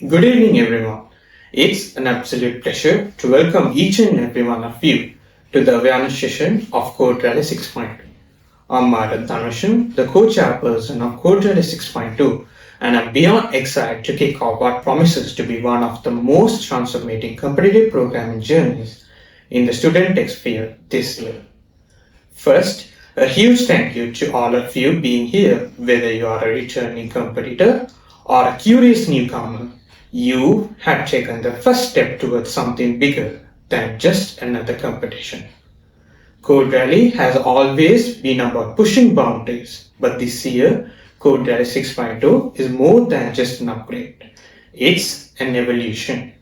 Good evening, everyone. It's an absolute pleasure to welcome each and every one of you to the awareness session of CodeRally 6.0. I'm Madhav Dhanashan, the co-chairperson of CodeRally 6.2, and I'm beyond excited to kick off what promises to be one of the most transformating competitive programming journeys in the student tech sphere this year. First, a huge thank you to all of you being here, whether you are a returning competitor or a curious newcomer. You have taken the first step towards something bigger than just another competition. CodeRally has always been about pushing boundaries, but this year, CodeRally 6.0 is more than just an upgrade. It's an evolution.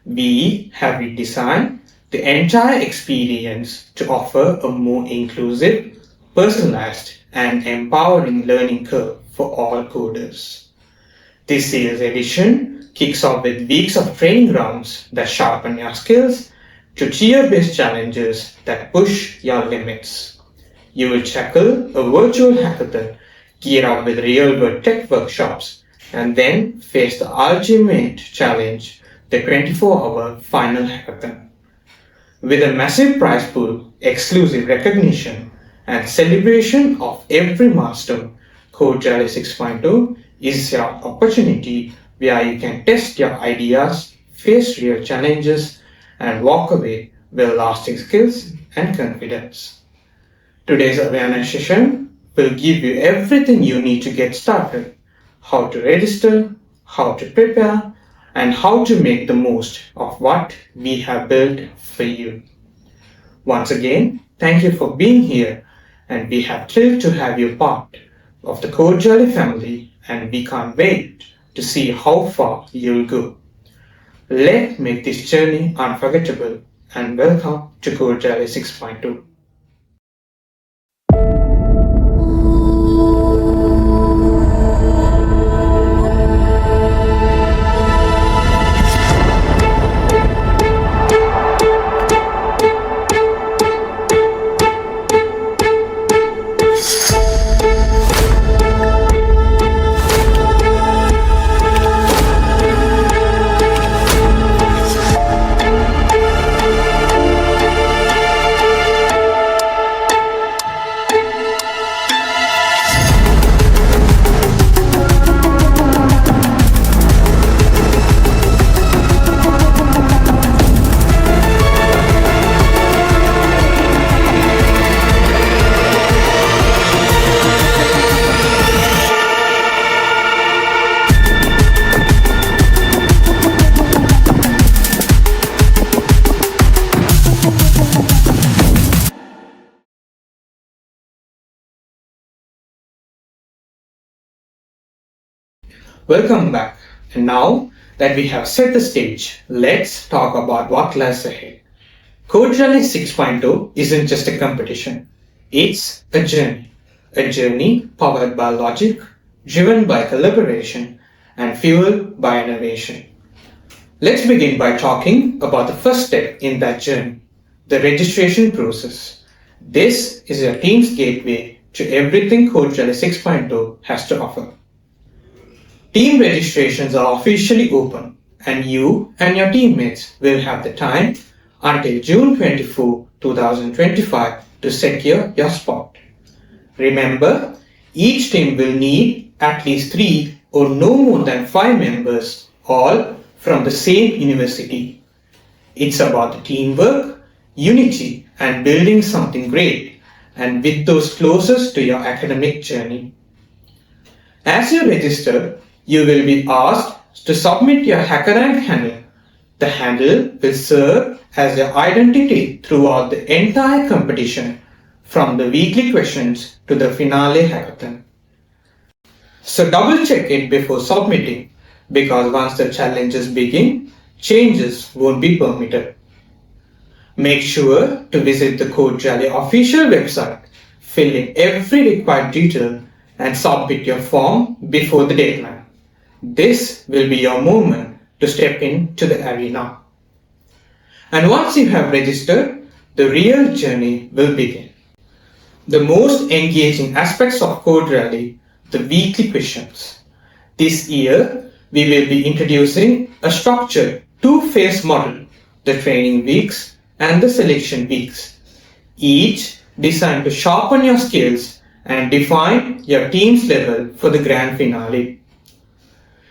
We have redesigned the entire experience to offer a more inclusive, personalized, and empowering learning curve for all coders. This year's edition kicks off with weeks of training grounds that sharpen your skills to tier-based challenges that push your limits. You will tackle a virtual hackathon, gear up with real-world tech workshops, and then face the ultimate challenge, the 24-hour final hackathon. With a massive prize pool, exclusive recognition, and celebration of every milestone, CodeRally 6.0 is your opportunity where you can test your ideas, face real challenges, and walk away with lasting skills and confidence. Today's awareness session will give you everything you need to get started: how to register, how to prepare, and how to make the most of what we have built for you. Once again, thank you for being here, and we are thrilled to have you part of the CodeRally family, and we can't wait to see how far you'll go. Let's make this journey unforgettable, and welcome to CodeRally 6.2. Welcome back. And now that we have set the stage, let's talk about what lies ahead. CodeRally 6.0 isn't just a competition, it's a journey powered by logic, driven by collaboration, and fueled by innovation. Let's begin by talking about the first step in that journey, the registration process. This is your team's gateway to everything CodeRally 6.0 has to offer. Team registrations are officially open, and you and your teammates will have the time until June 24, 2025 to secure your spot. Remember, each team will need at least 3 or no more than 5 members, all from the same university. It's about the teamwork, unity, and building something great, and with those closest to your academic journey. As you register, you will be asked to submit your HackerRank handle. The handle will serve as your identity throughout the entire competition, from the weekly questions to the finale hackathon. So double check it before submitting, because once the challenges begin, changes won't be permitted. Make sure to visit the CodeRally official website, fill in every required detail, and submit your form before the deadline. This will be your moment to step into the arena. And once you have registered, the real journey will begin. The most engaging aspects of CodeRally, the weekly questions. This year, we will be introducing a structured two-phase model, the training weeks and the selection weeks, each designed to sharpen your skills and define your team's level for the grand finale.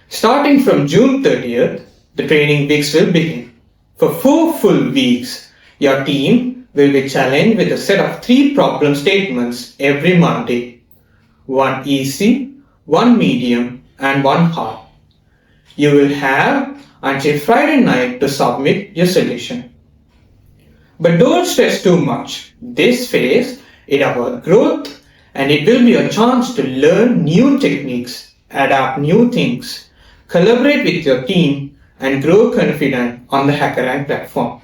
Starting from June 30th, the training weeks will begin. For 4 full weeks, your team will be challenged with a set of 3 problem statements every Monday. 1 easy, 1 medium and 1 hard. You will have until Friday night to submit your solution. But don't stress too much. This phase is about growth and it will be a chance to learn new techniques, adapt new things, collaborate with your team and grow confident on the HackerRank platform.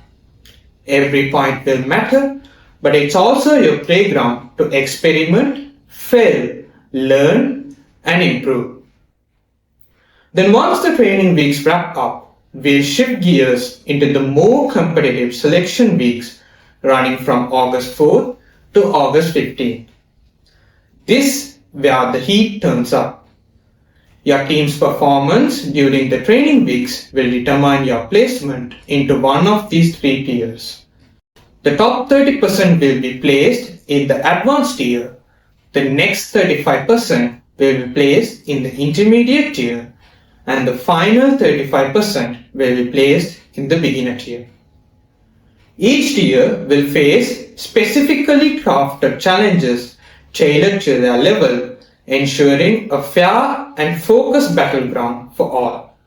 Every point will matter, but it's also your playground to experiment, fail, learn and improve. Then once the training weeks wrap up, we'll shift gears into the more competitive selection weeks running from August 4th to August 15th. This where the heat turns up. Your team's performance during the training weeks will determine your placement into one of these 3 tiers. The top 30% will be placed in the advanced tier. The next 35% will be placed in the intermediate tier. And the final 35% will be placed in the beginner tier. Each tier will face specifically crafted challenges tailored to their level, ensuring a fair and focused battleground for all.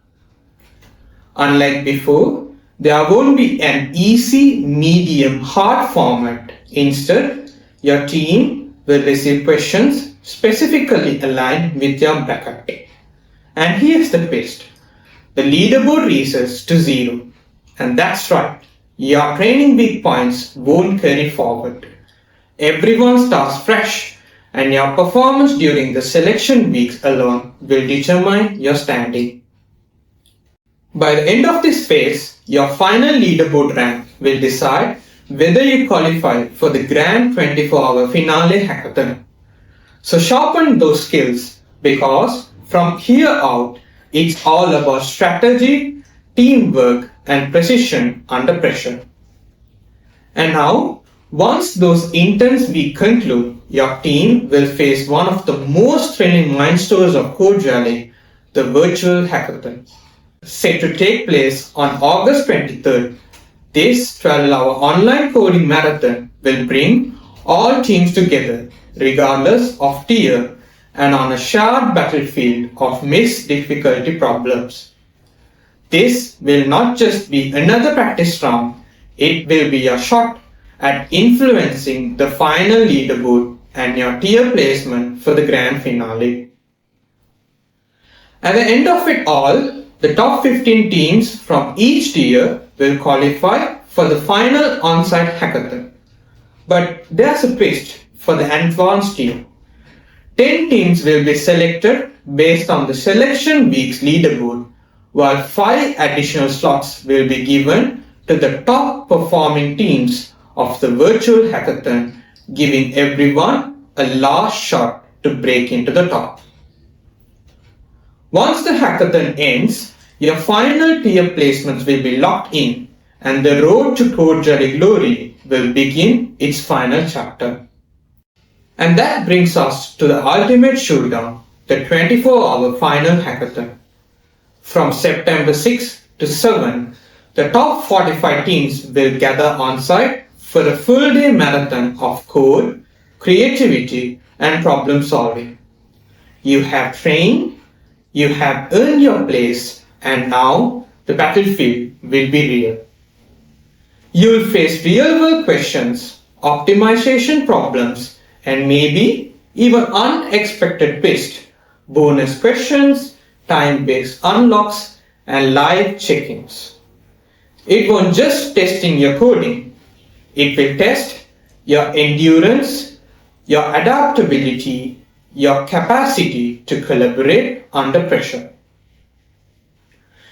Unlike before, there won't be an easy, medium, hard format. Instead, your team will receive questions specifically aligned with your bracket. And here's the twist. The leaderboard resets to 0. And that's right, your training week points won't carry forward. Everyone starts fresh and your performance during the selection weeks alone will determine your standing. By the end of this phase, your final leaderboard rank will decide whether you qualify for the grand 24-hour finale hackathon. So sharpen those skills because from here out, it's all about strategy, teamwork, and precision under pressure. And now, once those intense weeks conclude, your team will face one of the most thrilling milestones of CodeRally, the virtual hackathon. Set to take place on August 23rd, this 12-hour online coding marathon will bring all teams together, regardless of tier, and on a shared battlefield of mixed difficulty problems. This will not just be another practice round, it will be a shot at influencing the final leaderboard and your tier placement for the grand finale. At the end of it all, the top 15 teams from each tier will qualify for the final on-site hackathon. But there's a twist for the advanced tier. 10 teams will be selected based on the selection week's leaderboard, while 5 additional slots will be given to the top performing teams of the virtual hackathon, giving everyone a last shot to break into the top. Once the hackathon ends, your final tier placements will be locked in and the road to CodeRally glory will begin its final chapter. And that brings us to the ultimate showdown, the 24-hour final hackathon. From September 6 to 7, the top 45 teams will gather on site for a full-day marathon of code, creativity, and problem solving. You have trained, you have earned your place, and now the battlefield will be real. You'll face real-world questions, optimization problems, and maybe even unexpected twists, bonus questions, time-based unlocks, and live check-ins. It won't just testing your coding, it will test your endurance, your adaptability, your capacity to collaborate under pressure.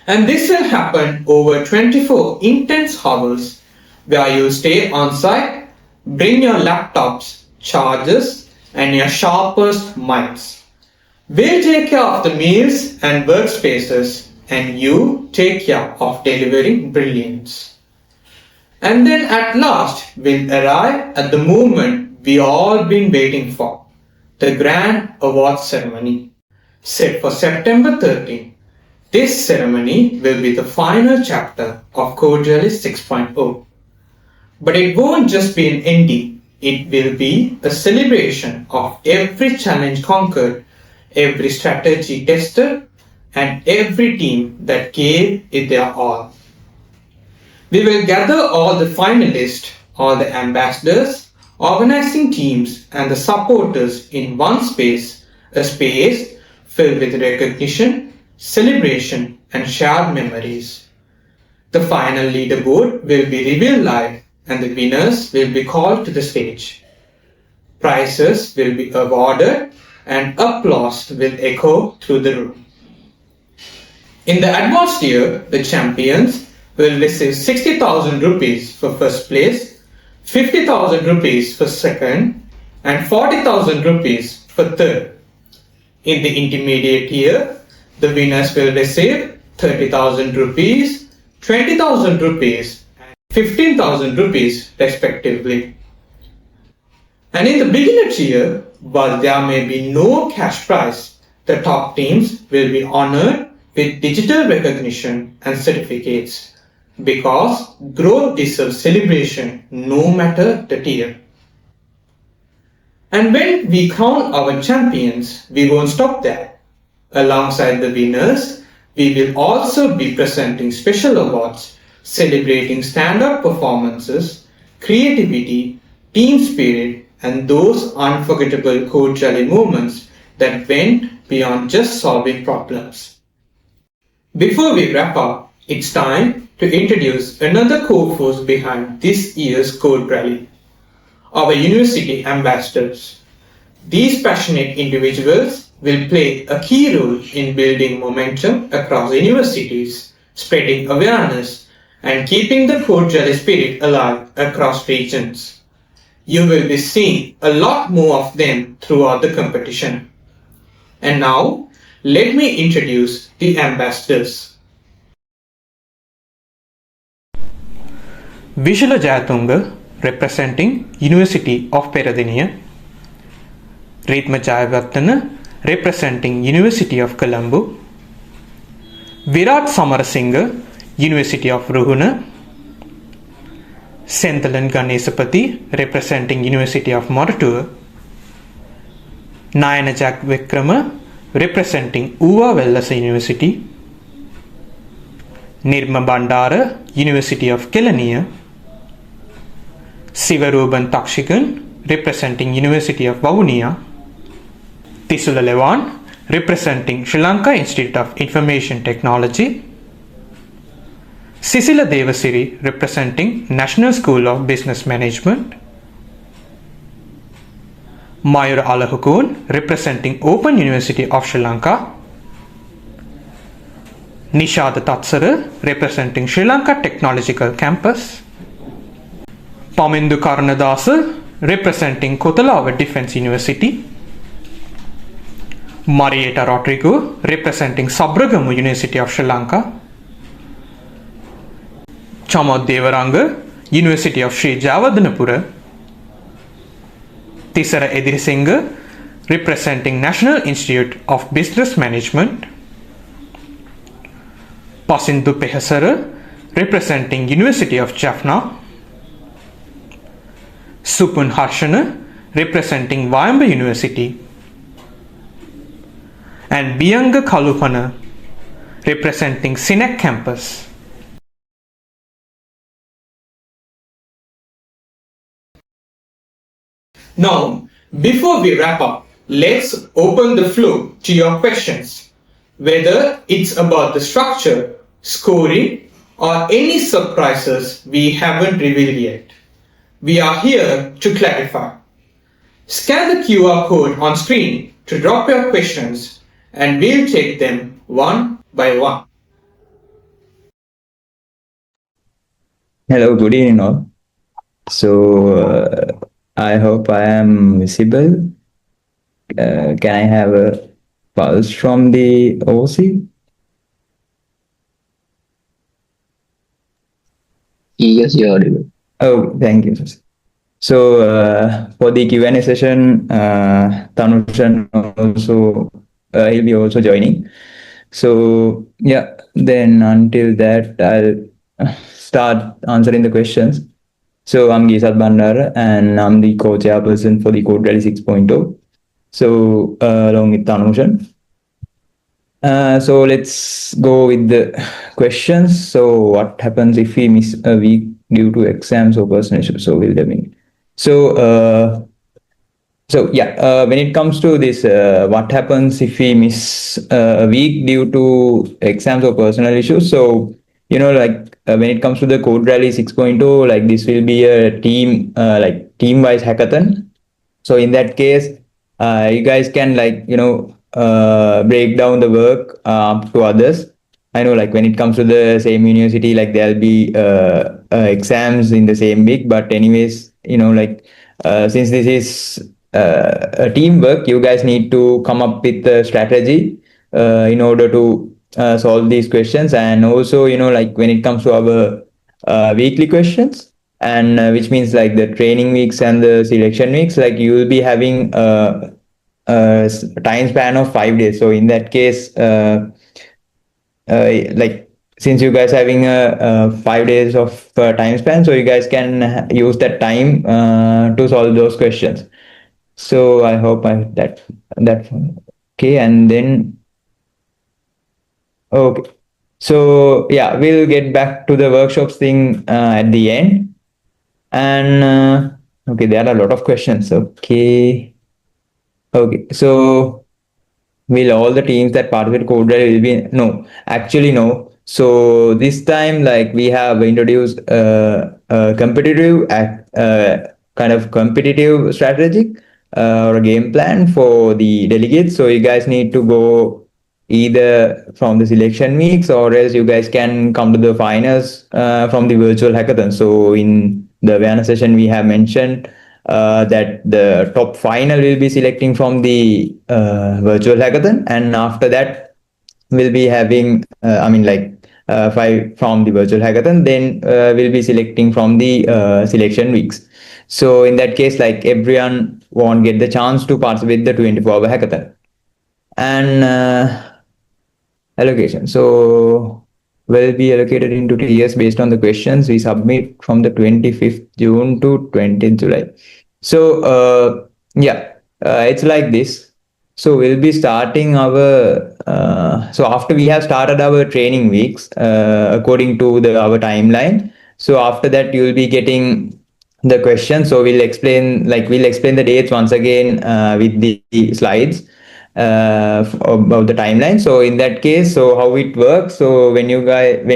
And this will happen over 24 intense hours where you stay on site, bring your laptops, chargers, and your sharpest minds. We'll take care of the meals and workspaces and you take care of delivering brilliance. And then at last we'll arrive at the moment we all been waiting for, the grand awards ceremony. Set for September 13. This ceremony will be the final chapter of CodeRally 6.0. But it won't just be an ending, it will be a celebration of every challenge conquered, every strategy tested, and every team that gave it their all. We will gather all the finalists, all the ambassadors, organizing teams, and the supporters in one space, a space filled with recognition, celebration, and shared memories. The final leaderboard will be revealed live and the winners will be called to the stage. Prizes will be awarded and applause will echo through the room. In the advanced tier, the champions will receive 60,000 rupees for first place, 50,000 rupees for second, and 40,000 rupees for third. In the intermediate tier, the winners will receive 30,000 rupees, 20,000 rupees, and 15,000 rupees respectively. And in the beginner tier, while there may be no cash prize, the top teams will be honored with digital recognition and certificates because growth deserves celebration no matter the tier. And when we crown our champions, we won't stop there. Alongside the winners, we will also be presenting special awards celebrating stand-up performances, creativity, team spirit, and those unforgettable CodeRally moments that went beyond just solving problems. Before we wrap up, it's time to introduce another core force behind this year's CodeRally, our university ambassadors. These passionate individuals will play a key role in building momentum across universities, spreading awareness, and keeping the CodeRally spirit alive across regions. You will be seeing a lot more of them throughout the competition. And now, let me introduce the ambassadors. Vishala Jayatunga, representing University of Peradeniya. Ritma Jayavarthana, representing University of Colombo. Virat Samarasinghe, University of Ruhuna. Senthalan Ganesapati, representing University of Moratuwa. Nayana Jack Vikrama, representing Uva Vellasa University. Nirma Bandara, University of Kelaniya. Sivaruban Takshikan, representing University of Vavuniya. Tisula Levan, representing Sri Lanka Institute of Information Technology. Sisila Devasiri, representing National School of Business Management. Mayur Alahukun, representing Open University of Sri Lanka. Nishada Tatsara, representing Sri Lanka Technological Campus. Pamindu Karanadasa, representing Kotalawa Defence University. Marietta Rodrigo, representing Sabragamu University of Sri Lanka. Chamod Devaranga, University of Sri Javadanapura. Tisara Edirisinghe, representing National Institute of Business Management. Pasindu Pehasara, representing University of Jaffna. Supun Harshana, representing Vayamba University. And Biyanga Kalupana, representing Sinek Campus. Now, before we wrap up, let's open the floor to your questions. Whether it's about the structure, scoring, or any surprises we haven't revealed yet. We are here to clarify. Scan the QR code on screen to drop your questions and we'll take them one by one. Hello, good evening all. So, I hope I am visible. Can I have a pulse from the OC? Yes, you're audible. Oh, thank you. So for the Q&A session, Tanushan also he'll be also joining. So yeah, then until that, I'll start answering the questions. So I'm Gisat Bandara, and I'm the co-chairperson for the CodeRally 6.0. So along with Tanushan. So let's go with the questions. So what happens if we miss a week due to exams or personal issues? So will there be? So when it comes to this, what happens if we miss a week due to exams or personal issues? So when it comes to the Code Rally 6.0, like this will be a team-wise hackathon. So in that case, you guys can break down the work to others. I know, like when it comes to the same university, like there'll be exams in the same week. But anyways, since this is a teamwork, you guys need to come up with a strategy in order to solve these questions. And also, like when it comes to our weekly questions, and which means like the training weeks and the selection weeks, like you will be having a time span of 5 days. So in that case, like since you guys having a 5 days of time span, so you guys can use that time to solve those questions. So I hope that okay. And then okay, so yeah, we'll get back to the workshops thing at the end. And okay, there are a lot of questions. Okay, so will all the teams that participate code rally will be no? Actually, no. So this time, like we have introduced a competitive kind of competitive strategic or a game plan for the delegates. So you guys need to go either from the selection weeks, or else you guys can come to the finals from the virtual hackathon. So in the awareness session, we have mentioned that the top final will be selecting from the virtual hackathon, and after that we'll be having five from the virtual hackathon, then we'll be selecting from the selection weeks. So in that case, like everyone won't get the chance to participate the 24-hour hackathon. And allocation. So will be allocated into tiers based on the questions we submit from the 25th June to 20th July. So it's like this. So we'll be starting our so after we have started our training weeks according to our timeline. So after that you'll be getting the questions. So we'll explain the dates once again with the slides about the timeline. So in that case, so how it works. So when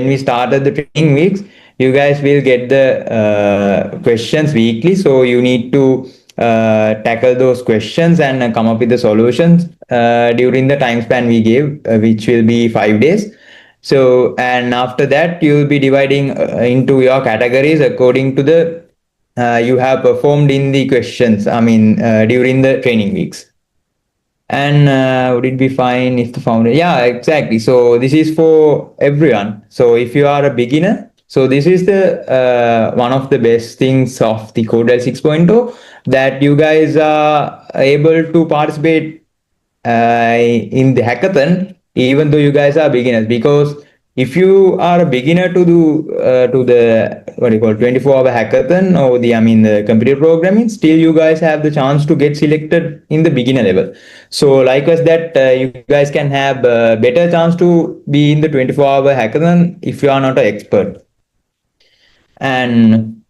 we started the training weeks, you guys will get the questions weekly. So you need to tackle those questions and come up with the solutions during the time span we gave, which will be 5 days. So, and after that, you will be dividing into your categories according to the you have performed in the questions. I mean, during the training weeks. And would it be fine if the founder? Yeah, exactly. So this is for everyone. So if you are a beginner, so this is the one of the best things of the CodeRally 6.0, that you guys are able to participate in the hackathon, even though you guys are beginners. Because if you are a beginner to the what do you call 24-hour hackathon, or the computer programming, still you guys have the chance to get selected in the beginner level. So likewise that you guys can have a better chance to be in the 24-hour hackathon if you are not an expert. And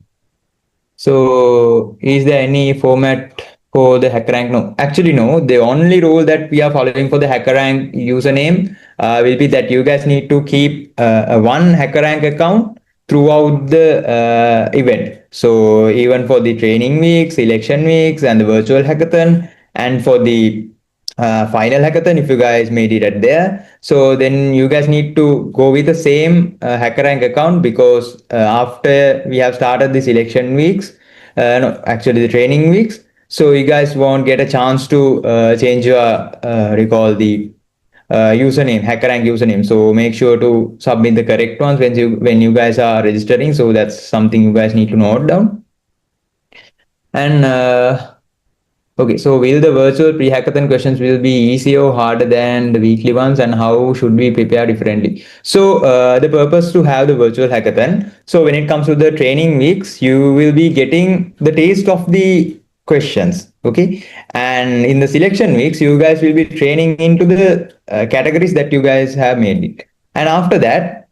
so, is there any format for the HackerRank? No, actually, no. The only rule that we are following for the HackerRank username will be that you guys need to keep one HackerRank account throughout the event. So, even for the training weeks, election weeks, and the virtual hackathon, and for the final hackathon, if you guys made it at there, so then you guys need to go with the same hackerrank account, because after we have started the selection weeks, no, actually the training weeks, so you guys won't get a chance to change your recall the username, HackerRank username. So make sure to submit the correct ones when you guys are registering. So that's something you guys need to note down. And okay, so will the virtual pre-hackathon questions will be easier or harder than the weekly ones, and how should we prepare differently? So the purpose to have the virtual hackathon. So when it comes to the training weeks, you will be getting the taste of the questions, okay? And in the selection weeks, you guys will be training into the categories that you guys have made it. And after that,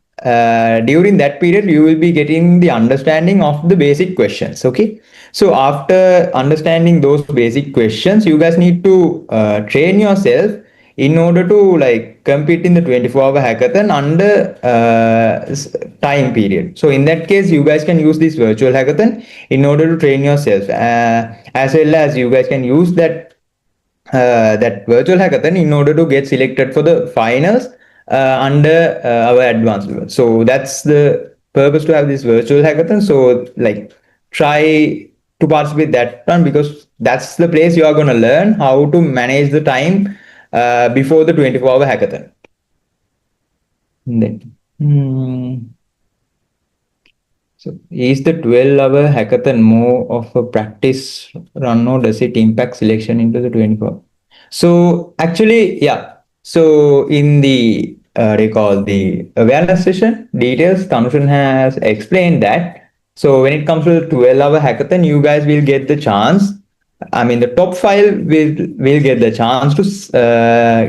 during that period, you will be getting the understanding of the basic questions, okay? So after understanding those basic questions, you guys need to train yourself in order to like compete in the 24-hour hackathon under time period. So in that case, you guys can use this virtual hackathon in order to train yourself, as well as you guys can use that virtual hackathon in order to get selected for the finals under our advanced level. So that's the purpose to have this virtual hackathon. So like try to participate that one, because that's the place you are going to learn how to manage the time before the 24-hour hackathon. Then, so is the 12-hour hackathon more of a practice run, or does it impact selection into the 24? So actually, yeah. So in the recall the awareness session details, Tanushan has explained that. So when it comes to the 12-hour hackathon, you guys will get the chance. I mean, the top five will get the chance to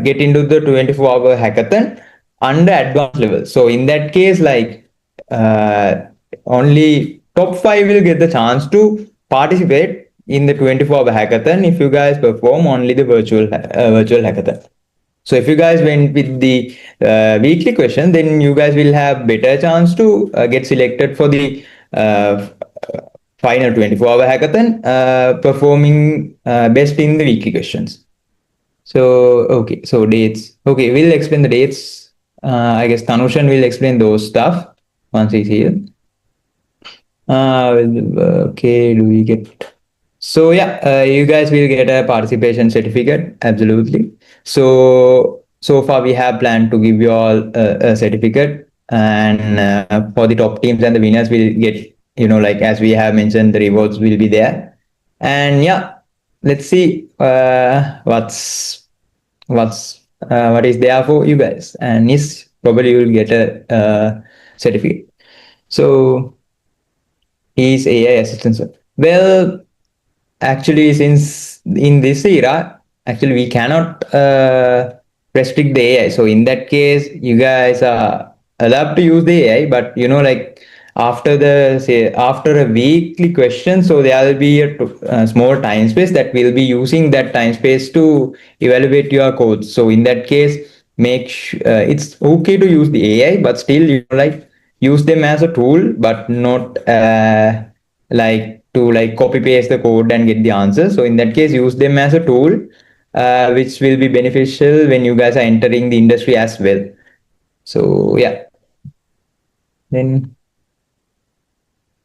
get into the 24-hour hackathon under advanced level. So in that case, like only top five will get the chance to participate in the 24-hour hackathon if you guys perform only the virtual hackathon. So if you guys went with the weekly question, then you guys will have better chance to get selected for the final 24-hour hackathon, performing best in the weekly questions. So okay, so dates. Okay, we'll explain the dates. I guess Tanushan will explain those stuff once he's here. Okay, do we get? So yeah, you guys will get a participation certificate. Absolutely. So far we have planned to give you all a certificate, and for the top teams and the winners will get, like as we have mentioned, the rewards will be there. And yeah, let's see what is there for you guys, and yes, probably you will get a certificate. So is AI assistant, sir? Well, actually, since in this era, actually we cannot restrict the AI. So in that case, you guys are allowed to use the AI, but like after a weekly question, so there will be a small time space that will be using that time space to evaluate your code. So in that case, it's okay to use the AI, but still like use them as a tool, but not like to like copy paste the code and get the answer. So in that case, use them as a tool, which will be beneficial when you guys are entering the industry as well. So yeah. Then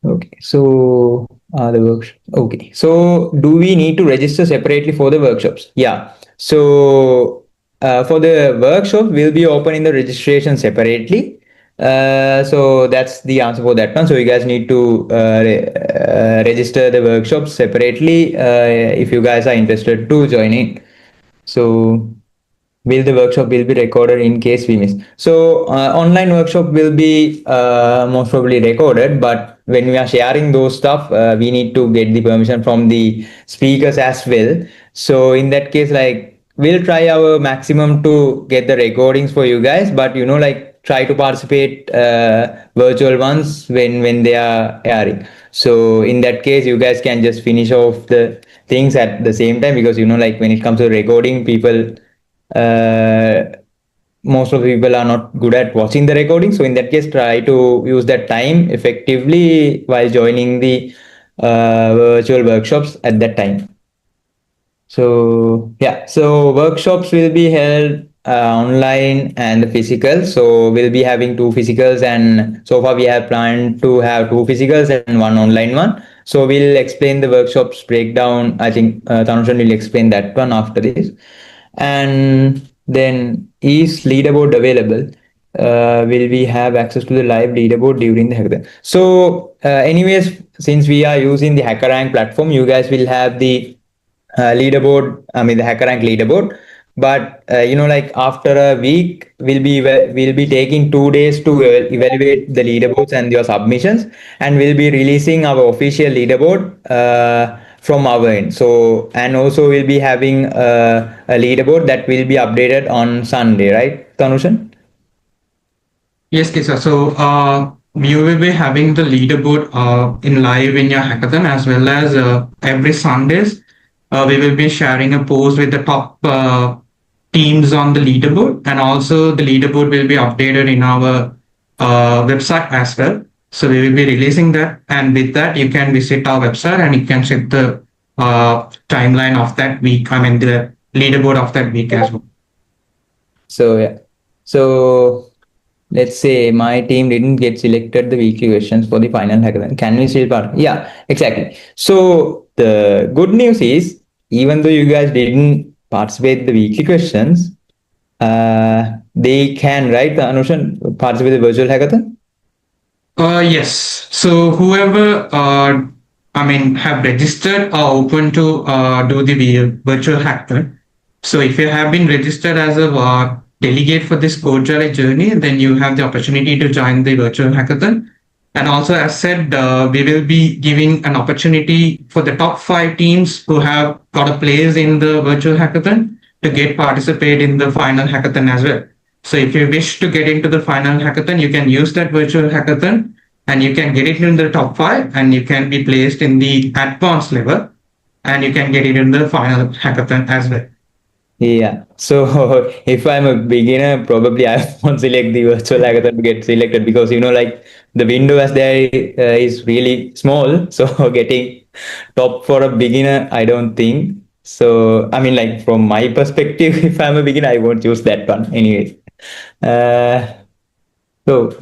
okay, so the workshop. Okay, so do we need to register separately for the workshops? Yeah. So for the workshop, we'll be opening the registration separately. So that's the answer for that one. So you guys need to register the workshops separately if you guys are interested to join in. So will the workshop will be recorded in case we miss? So online workshop will be most probably recorded, but when we are sharing those stuff, we need to get the permission from the speakers as well. So in that case, like we'll try our maximum to get the recordings for you guys, but like try to participate virtual ones when they are airing. So in that case, you guys can just finish off the things at the same time, because like when it comes to recording, people most of the people are not good at watching the recording. So in that case, try to use that time effectively while joining the virtual workshops at that time. So yeah, so workshops will be held online and physical. So we'll be having two physicals, and so far we have planned to have two physicals and one online one. So we'll explain the workshops breakdown. I think Tanushan will explain that one after this. And Then is leaderboard available? Will we have access to the live leaderboard during the hackathon? So, anyways, since we are using the HackerRank platform, you guys will have the leaderboard. I mean, the HackerRank leaderboard. But like after a week, we'll be taking 2 days to evaluate the leaderboards and your submissions, and we'll be releasing our official leaderboard from our end. So, and also we'll be having a leaderboard that will be updated on Sunday, right, Tanushan? Yes, Kisa. So you will be having the leaderboard in live in your hackathon, as well as every Sundays we will be sharing a post with the top teams on the leaderboard, and also the leaderboard will be updated in our website as well. So we will be releasing that, and with that you can visit our website and you can check the timeline of that week. I mean the leaderboard of that week as well. So yeah. So let's say my team didn't get selected the weekly questions for the final hackathon. Can we still part? Yeah, exactly. So the good news is, even though you guys didn't participate the weekly questions, they can, right, Anushan, participate the virtual hackathon? Yes. So whoever I mean have registered are open to do the virtual hackathon. So if you have been registered as a delegate for this CodeRally journey, then you have the opportunity to join the virtual hackathon. And also, as said, we will be giving an opportunity for the top 5 teams who have got a place in the virtual hackathon to get participate in the final hackathon as well. So if you wish to get into the final hackathon, you can use that virtual hackathon and you can get it in the top 5 and you can be placed in the advanced level and you can get it in the final hackathon as well. Yeah. So if I'm a beginner, probably I won't select the virtual hackathon to get selected, because like the window as there is really small. So getting top for a beginner, I don't think. So I mean, like from my perspective, if I'm a beginner, I won't choose that one anyway. Uh, so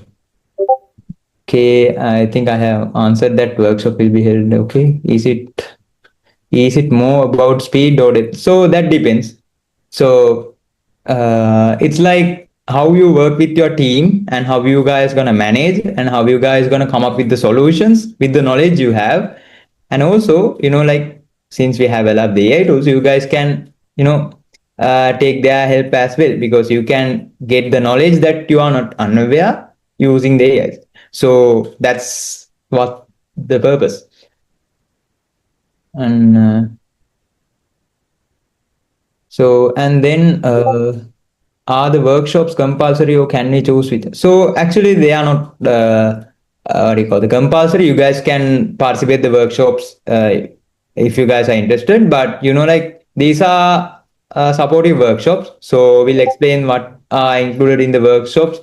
okay, I think I have answered that. Workshop will be held. Okay, is it more about speed or depth? So that depends. So it's like how you work with your team and how you guys gonna manage and how you guys gonna come up with the solutions with the knowledge you have. And also, like since we have a lot of the AI tools, you guys can, take their help as well, because you can get the knowledge that you are not unaware using the AI. So that's what the purpose. And so, and then are the workshops compulsory or can we choose with? So actually they are not, what do you call the compulsory. You guys can participate the workshops if you guys are interested. But like these are supportive workshops. So we'll explain what are included in the workshops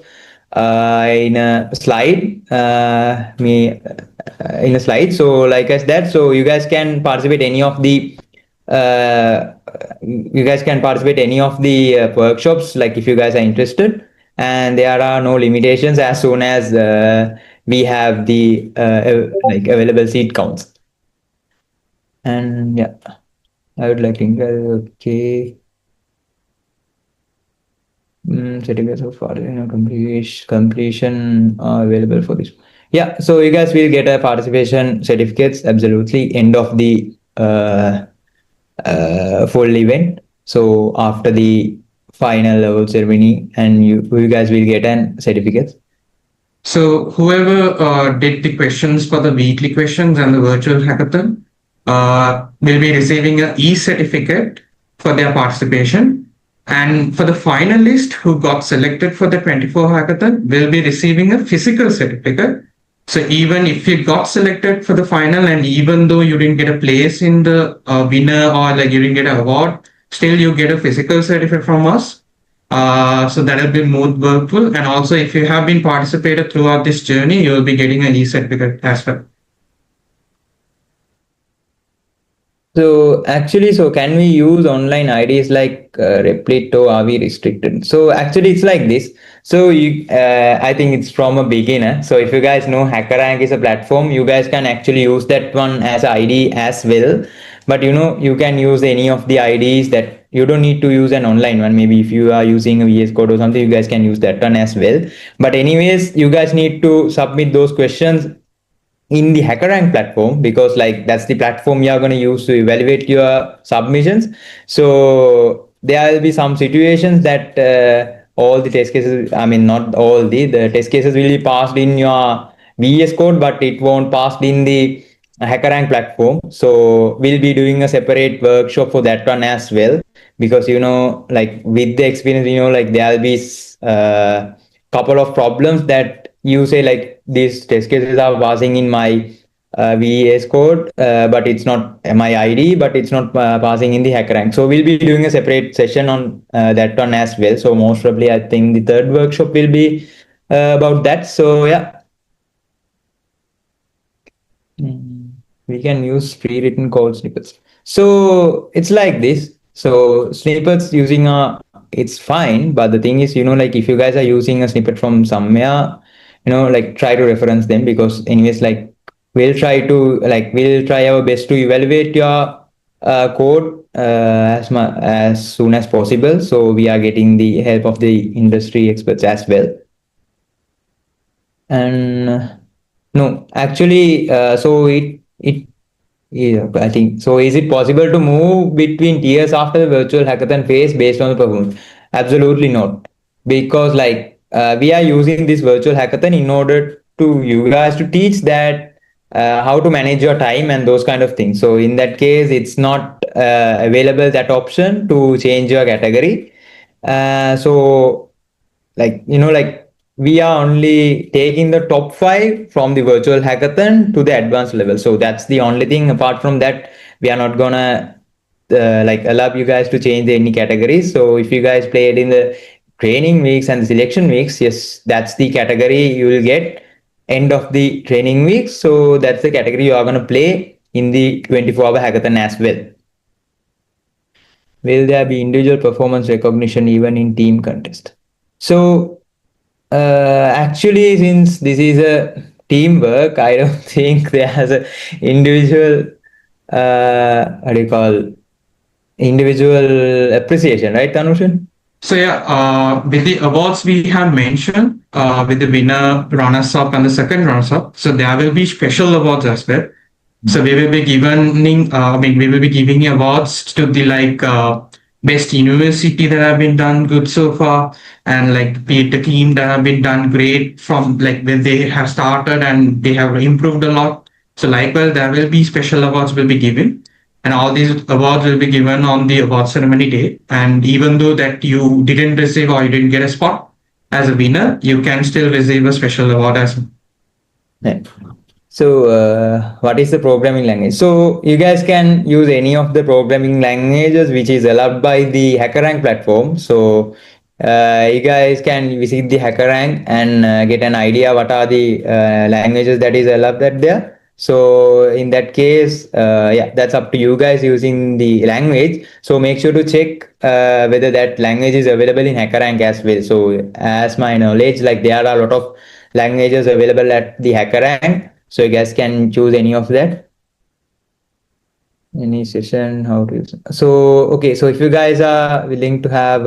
in a slide. In a slide. So like as that, so you guys can participate any of the workshops, like if you guys are interested, and there are no limitations as soon as we have the like available seat counts. And yeah, I would like to okay. Certificates of far, completion are available for this. Yeah, so you guys will get a participation certificates absolutely end of the full event. So after the final level ceremony, and you guys will get an certificate. So whoever did the questions for the weekly questions and the virtual hackathon will be receiving an e-certificate for their participation. And for the finalist who got selected for the 24 hackathon will be receiving a physical certificate. So even if you got selected for the final and even though you didn't get a place in the winner or like you didn't get an award, still you get a physical certificate from us. So that will be more workful. And also if you have been participated throughout this journey, you will be getting an e-certificate as well. So actually, so can we use online IDs like Replit, or are we restricted? So actually, it's like this. So I think it's from a beginner. So if you guys know HackerRank is a platform, you guys can actually use that one as ID as well. But you can use any of the IDs that you don't need to use an online one. Maybe if you are using a VS Code or something, you guys can use that one as well. But anyways, you guys need to submit those questions in the HackerRank platform, because like that's the platform you are going to use to evaluate your submissions. So there will be some situations that all the test cases, I mean not all the test cases will be passed in your VS Code, but it won't pass in the HackerRank platform. So we'll be doing a separate workshop for that one as well, because like with the experience, like there'll be couple of problems that you say like these test cases are passing in my VS Code, but it's not my ID, but it's not passing in the HackerRank. So we'll be doing a separate session on that one as well. So most probably, I think the third workshop will be about that. So yeah. We can use pre-written code snippets. So it's like this. So snippets using it's fine, but the thing is, like if you guys are using a snippet from somewhere, like try to reference them, because anyways, like we'll try our best to evaluate your code as soon as possible. So we are getting the help of the industry experts as well. And no, actually, so it yeah, I think so. Is it possible to move between tiers after the virtual hackathon phase based on the performance? Absolutely not, because like we are using this virtual hackathon in order to you guys to teach that how to manage your time and those kind of things. So in that case, it's not available that option to change your category. So like like we are only taking the top 5 from the virtual hackathon to the advanced level. So that's the only thing. Apart from that, we are not gonna like allow you guys to change any categories. So if you guys played in the training weeks and the selection weeks, yes, that's the category you will get end of the training weeks. So that's the category you are going to play in the 24-hour hackathon as well. Will there be individual performance recognition even in team contest? So actually, since this is a teamwork, I don't think there's a individual what do you call individual appreciation, right, Tanushan? So yeah, with the awards we have mentioned, with the winner, runners up, and the second runners up. So there will be special awards as well. So we will be giving, we will be giving awards to the best university that have been done good so far, and like the team that have been done great from like when they have started and they have improved a lot. So likewise, there will be special awards will be given, and all these awards will be given on the award ceremony day. And even though that you didn't receive or you didn't get a spot as a winner, you can still receive a special award as well. Yeah. So, what is the programming language? So, you guys can use any of the programming languages which is allowed by the HackerRank platform. So, you guys can visit the HackerRank and get an idea what are the languages that is allowed that there. So, in that case, yeah, that's up to you guys using the language. So, make sure to check whether that language is available in HackerRank as well. So, as my knowledge, like there are a lot of languages available at the HackerRank. So you guys can choose any of that. Any session, how to use. So okay, so if you guys are willing to have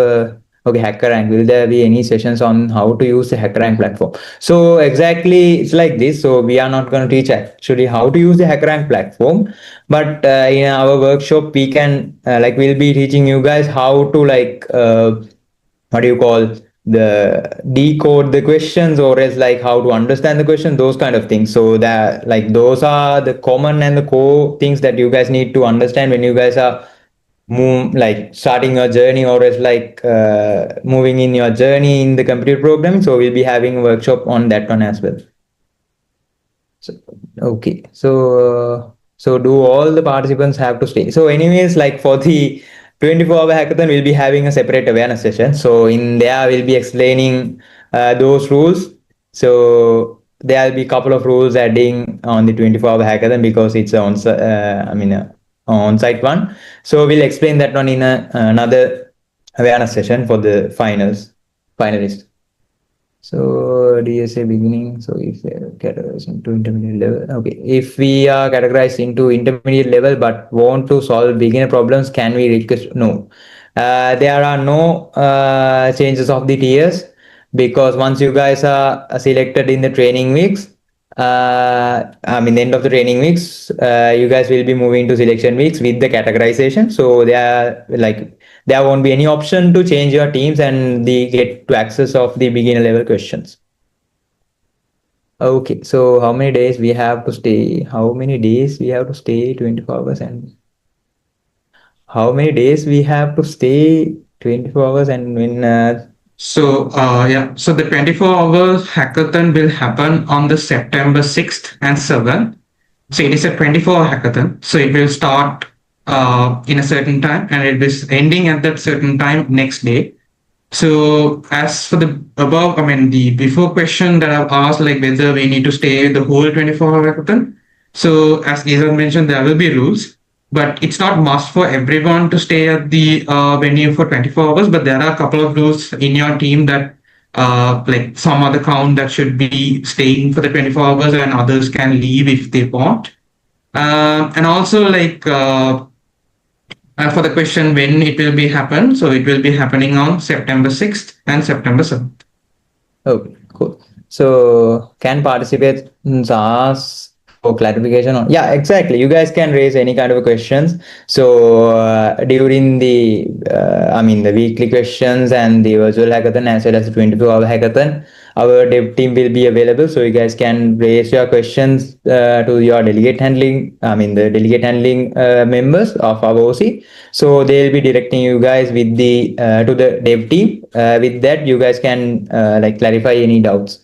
HackerRank, will there be any sessions on how to use the HackerRank platform? So exactly, it's like this. So we are not going to teach actually how to use the HackerRank platform, but in our workshop we can we'll be teaching you guys how to what do you call the decode the questions, or else like how to understand the question, those kind of things. So that like those are the common and the core things that you guys need to understand when you guys are starting your journey, or else moving in your journey in the computer programming. So we'll be having a workshop on that one as well. So, okay, so do all the participants have to stay? So anyways, like for the 24-hour hackathon, we'll be having a separate awareness session. So in there, we'll be explaining those rules. So there'll be a couple of rules adding on the 24-hour hackathon, because it's on-site one. So we'll explain that one in another awareness session for the finalists. So DSA beginning. So if they are categorized into intermediate level, okay. If we are categorized into intermediate level but want to solve beginner problems, can we request? No. There are no changes of the tiers, because once you guys are selected in the training weeks, I mean, the end of the training weeks, you guys will be moving to selection weeks with the categorization. So there won't be any option to change your teams and the get to access of the beginner level questions. Okay, so how many days we have to stay? How many days we have to stay? 24 hours. And how many days we have to stay 24 hours, and when So the 24-hour hackathon will happen on the September 6th and 7th. So it is a 24-hour hackathon. So it will start in a certain time and it is ending at that certain time next day. So as for the above, I mean the before question that I've asked, like whether we need to stay the whole 24-hour hackathon. So as Gizan mentioned, there will be rules, but it's not must for everyone to stay at the venue for 24 hours. But there are a couple of rules in your team that like some other count that should be staying for the 24 hours and others can leave if they want. And also for the question when it will be happen, so it will be happening on September 6th and September 7th. okay, cool. So can participants ask for clarification on? Yeah, exactly. You guys can raise any kind of questions. So during the, I mean, the weekly questions and the virtual hackathon as well as the 24-hour hackathon, our dev team will be available. So you guys can raise your questions to your delegate handling, I mean, the delegate handling members of our OC. So they'll be directing you guys with the to the dev team. With that, you guys can like clarify any doubts.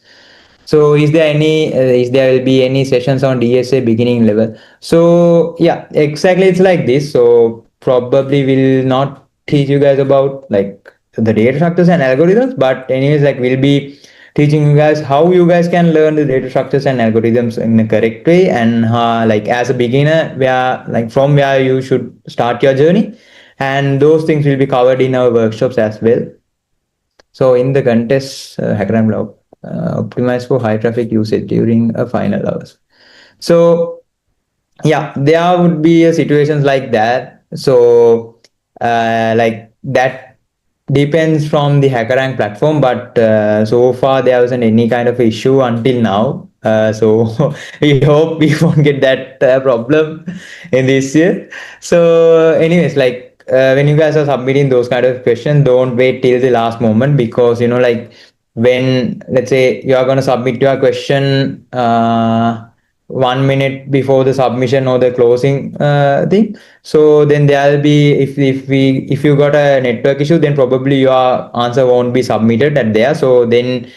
So is there will be any sessions on DSA beginning level? So yeah, exactly, it's like this. So probably will not teach you guys about like the data structures and algorithms, but anyways, like we'll be teaching you guys how you guys can learn the data structures and algorithms in the correct way, and like as a beginner, where like from where you should start your journey, and those things will be covered in our workshops as well. So in the contest, hackathon blog, optimize for high traffic usage during a final hours. So yeah, there would be situations like that. So like that depends from the HackerRank platform, but so far there wasn't any kind of issue until now. So we hope we won't get that problem in this year. So anyways, like when you guys are submitting those kind of questions, don't wait till the last moment, because you know, like when let's say you are going to submit your question 1 minute before the submission or the closing thing, so then there'll be, if you got a network issue, then probably your answer won't be submitted at there. So then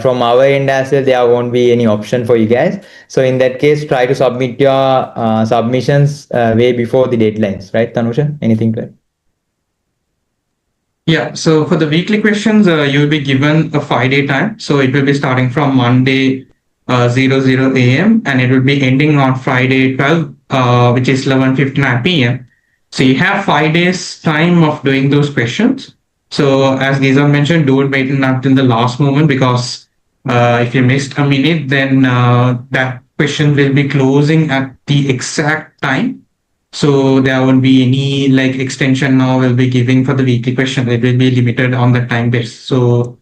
from our end as well, there won't be any option for you guys. So in that case, try to submit your submissions way before the deadlines, right, Tanusha? Anything to add? Yeah, so for the weekly questions, you'll be given a 5-day time. So it will be starting from Monday 00 a.m. and it will be ending on Friday 12, which is 11:59 p.m. So you have 5 days time of doing those questions. So as Giza mentioned, don't wait until the last moment, because if you missed a minute, then that question will be closing at the exact time. So there won't be any like extension now we'll be giving for the weekly question. It will be limited on the time base. So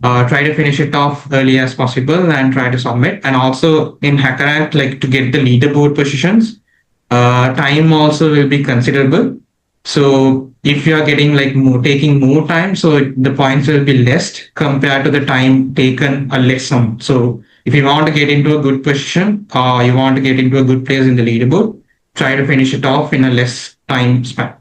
try to finish it off early as possible and try to submit. And also in HackerRank, like to get the leaderboard positions, time also will be considerable. So if you are getting like taking more time, so the points will be less compared to the time taken a less sum. So if you want to get into a good position or you want to get into a good place in the leaderboard, try to finish it off in a less time span.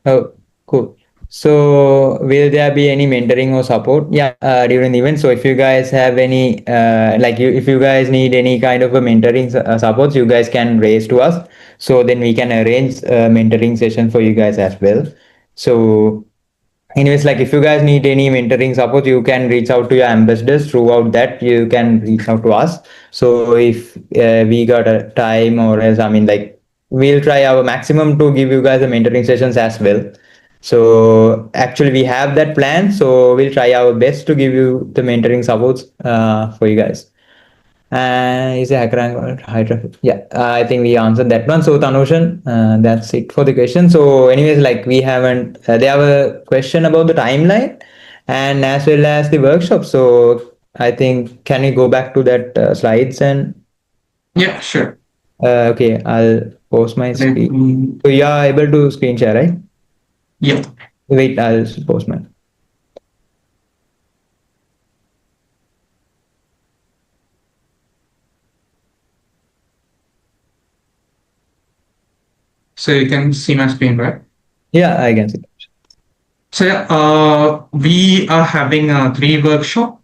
Oh, cool. So, will there be any mentoring or support? Yeah, during the event. So, if you guys have any, if you guys need any kind of a mentoring support, you guys can raise to us. So then we can arrange a mentoring session for you guys as well. So, anyways, like if you guys need any mentoring support, you can reach out to your ambassadors. Throughout that, you can reach out to us. So if we got a time, or else, I mean, like we'll try our maximum to give you guys the mentoring sessions as well. So actually we have that plan, so we'll try our best to give you the mentoring supports for you guys. Is a hacker hydra? Yeah, I think we answered that one. So Tanushan, that's it for the question. So, anyways, like we haven't, they have a question about the timeline and as well as the workshop. So, I think can we go back to that slides and Yeah, sure. okay, I'll post my Let screen. me, So you are able to screen share, right? yeah. Wait, I'll post mine. So you can see my screen, right? Yeah, I can see. So yeah, we are having a 3 workshop,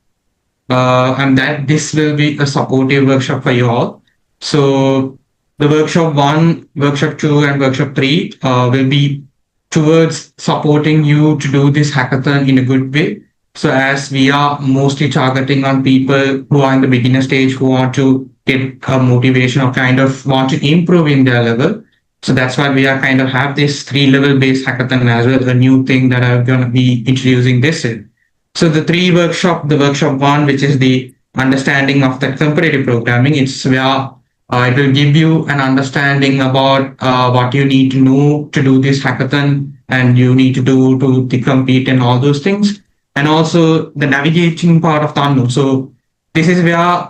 and that this will be a supportive workshop for you all. So the workshop 1, workshop 2, and workshop 3 will be towards supporting you to do this hackathon in a good way. So as we are mostly targeting on people who are in the beginner stage, who want to get a motivation or kind of want to improve in their level. So that's why we are kind of have this 3 level based hackathon as well, a new thing that I'm going to be introducing this in. So the 3 workshop, the workshop 1, which is the understanding of the comparative programming, it's where it will give you an understanding about what you need to know to do this hackathon and you need to do to compete and all those things. And also the navigating part of the unknown. So this is where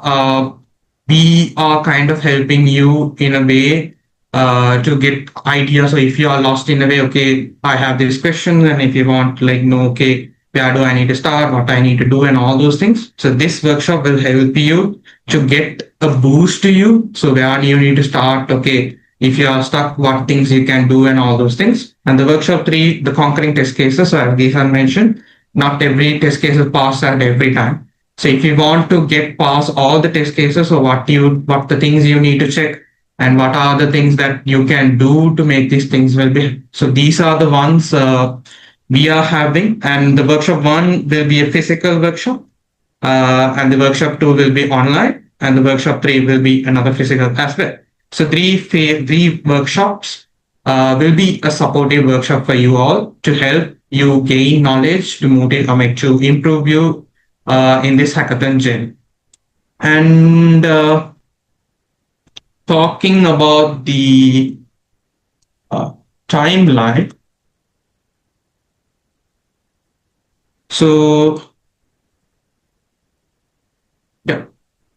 we are kind of helping you in a way to get ideas. So if you are lost in a way, okay, I have this question, and if you want like know, okay, where do I need to start, what I need to do, and all those things. So this workshop will help you to get a boost to you. So where you need to start, okay, if you are stuck, what things you can do, and all those things. And the workshop 3, the conquering test cases. So as Gehan mentioned, not every test case is passed at every time. So if you want to get past all the test cases, so what the things you need to check and what are the things that you can do to make these things well be. So these are the ones we are having, and the workshop 1 will be a physical workshop, and the workshop 2 will be online, and the workshop 3 will be another physical as well. So three workshops will be a supportive workshop for you all to help you gain knowledge, to motivate, to improve you in this hackathon journey. And talking about the timeline. So yeah,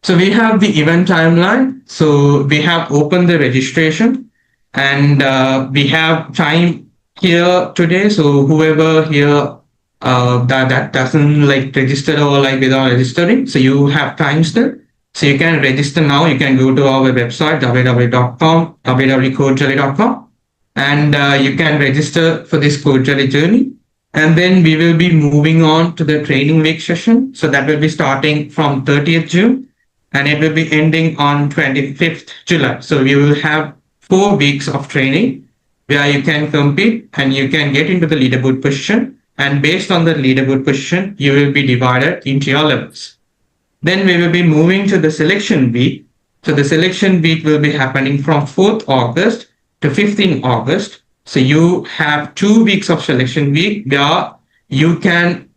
so we have the event timeline. So we have opened the registration, and we have time here today. So whoever here that doesn't like register or like without registering, so you have time still. So you can register now. You can go to our website www.coderally.com, and you can register for this CodeRally journey. And then we will be moving on to the training week session. So that will be starting from 30th June and it will be ending on 25th July. So we will have 4 weeks of training where you can compete and you can get into the leaderboard position. And based on the leaderboard position, you will be divided into your levels. Then we will be moving to the selection week. So the selection week will be happening from 4th August to 15th August. So you have 2 weeks of selection week where you can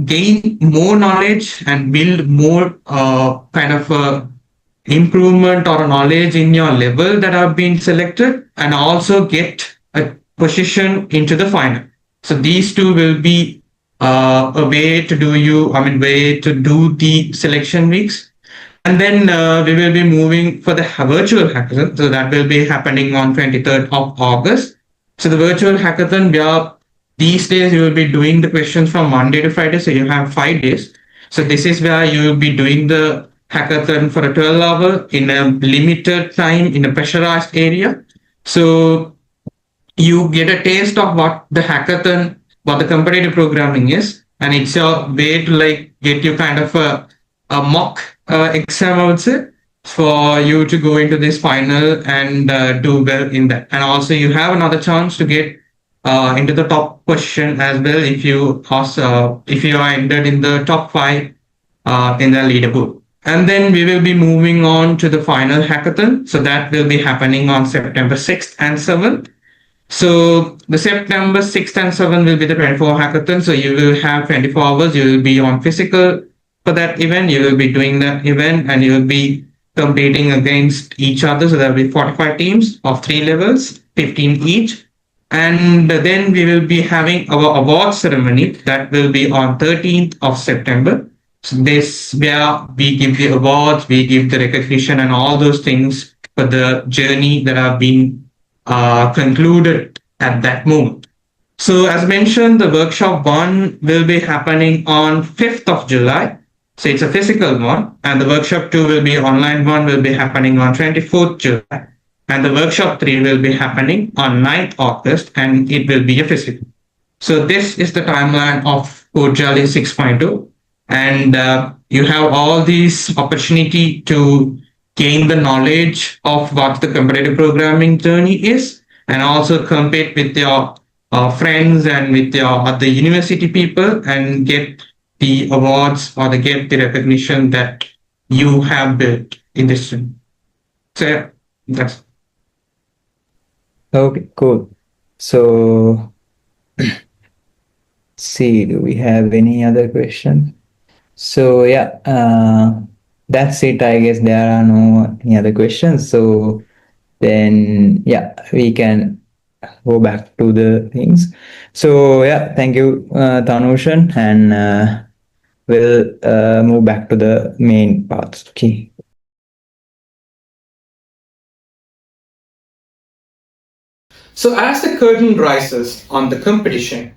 gain more knowledge and build more kind of improvement or knowledge in your level that have been selected, and also get a position into the final. So these two will be a way to way to do the selection weeks. And then we will be moving for the virtual hackathon. So that will be happening on 23rd of August. So the virtual hackathon, where these days you will be doing the questions from Monday to Friday. So you have 5 days. So this is where you will be doing the hackathon for a 12-hour in a limited time in a pressurized area. So you get a taste of what the hackathon, what the competitive programming is, and it's a way to like get you kind of a mock exam, I would say, for you to go into this final and do well in that. And also you have another chance to get into the top position as well if you are entered in the top 5 in the leaderboard. And then we will be moving on to the final hackathon. So that will be happening on September 6th and 7th. So the September 6th and 7th will be the 24 hackathon. So you will have 24 hours. You will be on physical for that event. You will be doing that event and you will be competing against each other. So there will be 45 teams of 3 levels, 15 each. And then we will be having our award ceremony that will be on 13th of September. So this where we give the awards, we give the recognition and all those things for the journey that have been concluded at that moment. So as mentioned, the workshop one will be happening on 5th of July. So it's a physical one, and the workshop two will be online one will be happening on 24th July. And the workshop three will be happening on 9th August, and it will be a physical. So this is the timeline of CodeRally 6.0, and you have all these opportunity to gain the knowledge of what the competitive programming journey is, and also compete with your friends and with your other university people and get the awards or get the recognition that you have built in this stream. So yeah, that's Okay, cool. So, see, do we have any other question? So yeah, that's it. I guess there are no any other questions. So then yeah, we can go back to the things. So yeah, thank you, Tanushan, and we'll move back to the main parts. Okay. So, as the curtain rises on the competition,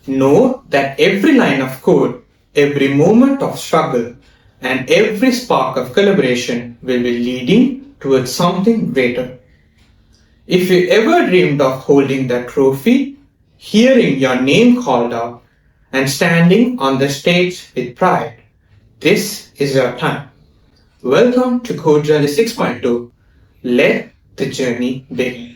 know that every line of code, every moment of struggle, and every spark of collaboration will be leading towards something greater. If you ever dreamed of holding that trophy, hearing your name called out, and standing on the stage with pride, this is your time. Welcome to CodeRally 6.2. Let the journey begin.